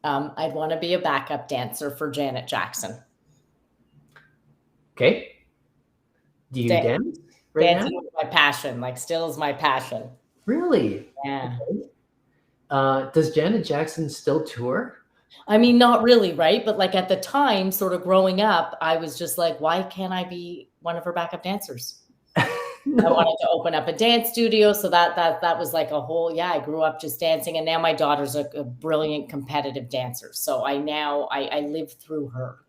I'd want to be a backup dancer for Janet Jackson. Okay. Do you dance right Dancing now? Is my passion. Still is my passion. Really? Yeah. Okay. Does Janet Jackson still tour? I mean, not really, right? But at the time, sort of growing up, I was just like, why can't I be one of her backup dancers? No. I wanted to open up a dance studio. So that was like a whole, I grew up just dancing. And now my daughter's a brilliant competitive dancer. So I live through her.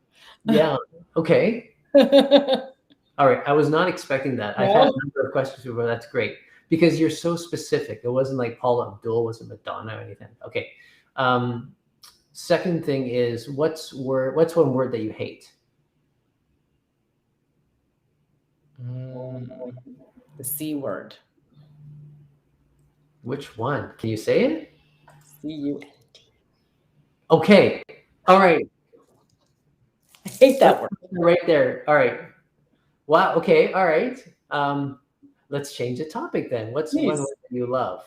Yeah. Okay. All right. I was not expecting that. No? I've had a number of questions before. That's great because you're so specific. It wasn't like Paula Abdul, wasn't Madonna or anything. Okay. Second thing is, what's one word that you hate? The C word. Which one? Can you say it? C-U-N-T. Okay. All right. I hate that word. Right there. All right. Wow. Okay. All right. Let's change the topic then. What's one word that you love?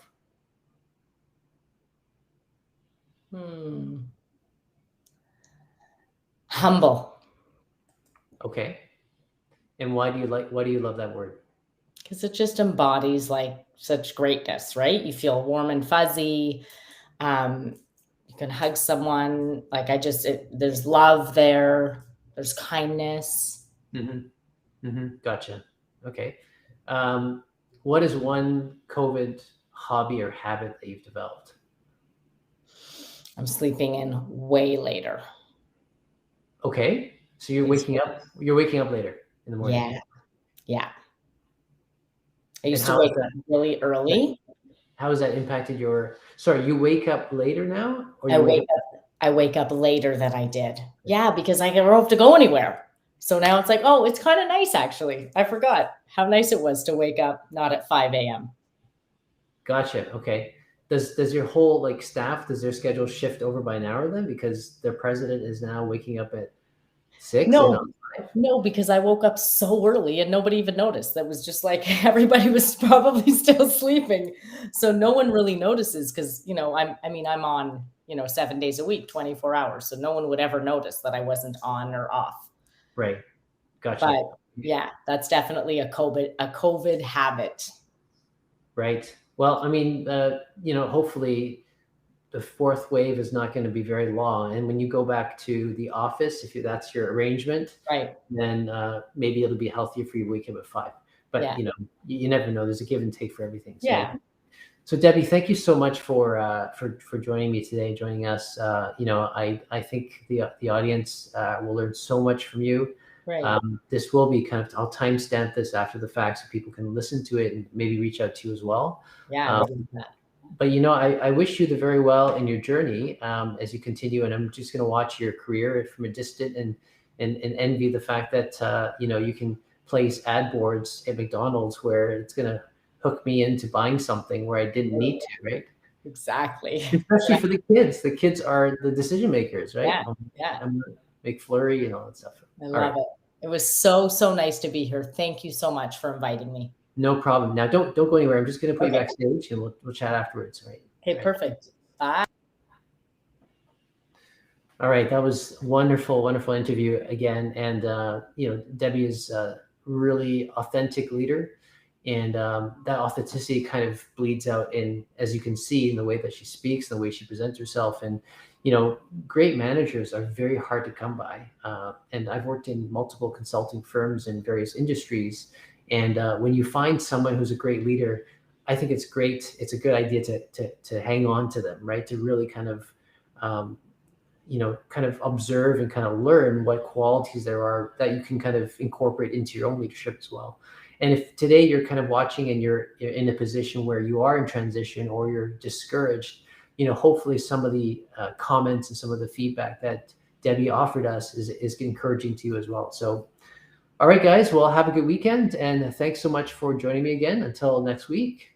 Humble. Okay. And why do you love that word? Because it just embodies such greatness, right? You feel warm and fuzzy. You can hug someone. There's love there. There's kindness. Gotcha. Okay. What is one COVID hobby or habit that you've developed? I'm sleeping in way later. Okay. So you're waking up later in the morning. Yeah. I used to wake up really early. How has that impacted you wake up later now? Or I wake up later than I did. Yeah, because I don't have to go anywhere. So now it's like, oh, it's kind of nice actually. I forgot how nice it was to wake up not at 5 a.m. Gotcha. Okay. Does your whole staff, does their schedule shift over by an hour then because their president is now waking up at 6? No, because I woke up so early and nobody even noticed. That was just everybody was probably still sleeping. So no one really notices because, I'm on, 7 days a week, 24 hours. So no one would ever notice that I wasn't on or off. Right. Gotcha. But yeah, that's definitely a COVID habit. Right. Well, hopefully the fourth wave is not going to be very long. And when you go back to the office, if that's your arrangement, right, then maybe it'll be healthier for you to wake up at 5. But you never know. There's a give and take for everything. So, So Debbie, thank you so much for joining me today, joining us. I think the audience will learn so much from you. Right. This will be I'll timestamp this after the fact so people can listen to it and maybe reach out to you as well. Yeah. But I wish you the very well in your journey as you continue. And I'm just going to watch your career from a distance and envy the fact that you can place ad boards at McDonald's where it's going to hook me into buying something where I didn't need to, right? Exactly. Especially for the kids. The kids are the decision makers, right? Yeah, yeah. McFlurry and all that stuff. I love it. It was so nice to be here. Thank you so much for inviting me. No problem. Now, don't go anywhere. I'm just going to put you backstage, and we'll chat afterwards, right? Okay, perfect. Bye. All right, that was wonderful interview again. And Debbie is a really authentic leader, and that authenticity kind of bleeds out in, as you can see, in the way that she speaks, the way she presents herself. And great managers are very hard to come by. And I've worked in multiple consulting firms in various industries. And when you find someone who's a great leader, I think it's great. It's a good idea to hang on to them, right? To really kind of observe and kind of learn what qualities there are that you can kind of incorporate into your own leadership as well. And if today you're kind of watching and you're in a position where you are in transition or you're discouraged, hopefully some of the comments and some of the feedback that Debbie offered us is encouraging to you as well. So, all right, guys, well, have a good weekend. And thanks so much for joining me again. Until next week.